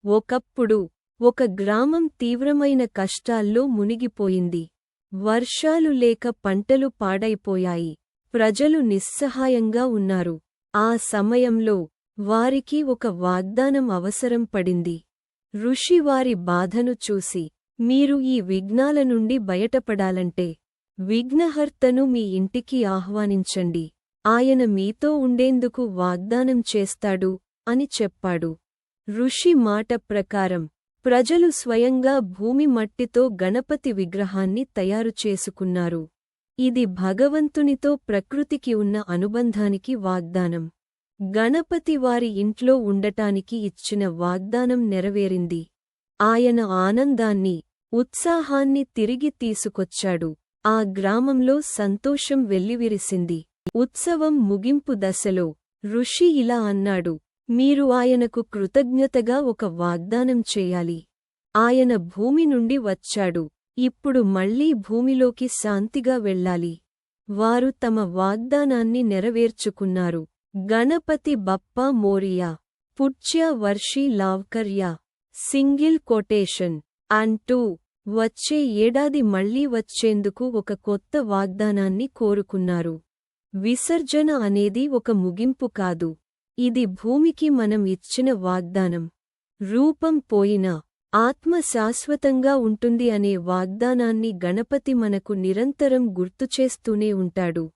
ఒకప్పుడు ఒక గ్రామం తీవ్రమైన కష్టాల్లో మునిగిపోయింది. వర్షాలు లేక పంటలు పాడైపోయాయి. ప్రజలు నిస్సహాయంగా ఉన్నారు. ఆ సమయంలో వారికి ఒక వాగ్దానం అవసరం పడింది. ఋషి వారి బాధను చూసి, మీరు ఈ విఘ్నాల నుండి బయటపడాలంటే విఘ్నహర్తను మీ ఇంటికి ఆహ్వానించండి. ఆయన మీతో ఉండేందుకు వాగ్దానం చేస్తాడు అని చెప్పాడు. ఋషి మాట ప్రకారం ప్రజలు స్వయంగా భూమి మట్టితో గణపతి విగ్రహాన్ని తయారు చేసుకున్నారు. ఇది భగవంతునితో ప్రకృతికి ఉన్న అనుబంధానికి వాగ్దానం. గణపతి వారి ఇంట్లో ఉండటానికి ఇచ్చిన వాగ్దానం నెరవేరింది. ఆయన ఆనందాన్ని, ఉత్సాహాన్ని తిరిగి తీసుకొచ్చాడు. ఆ గ్రామంలో సంతోషం వెల్లివిరిసింది. ఉత్సవం ముగింపు దశలో ఋషి ఇలా అన్నాడు, మీరు ఆయనకు కృతజ్ఞతగా ఒక వాగ్దానం చేయాలి. ఆయన భూమి నుండి వచ్చాడు. ఇప్పుడు మళ్లీ భూమిలోకి శాంతిగా వెళ్ళాలి. వారు తమ వాగ్దానాన్ని నెరవేర్చుకున్నారు. గణపతి బప్పా మోరియా. పుడ్చ్యా వర్షీ లావ్కర్యా. సింగిల్ కొటేషన్ అంటూ వచ్చే ఏడాది మళ్లీ వచ్చేందుకు ఒక కొత్త వాగ్దానాన్ని కోరుకున్నారు. విసర్జన అనేది ఒక ముగింపు కాదు. ఇది భూమికి మనం ఇచ్చిన వాగ్దానం. రూపం పోయినా ఆత్మ శాశ్వతంగా ఉంటుంది అనే వాగ్దానాన్ని గణపతి మనకు నిరంతరం గుర్తుచేస్తూనే ఉంటాడు.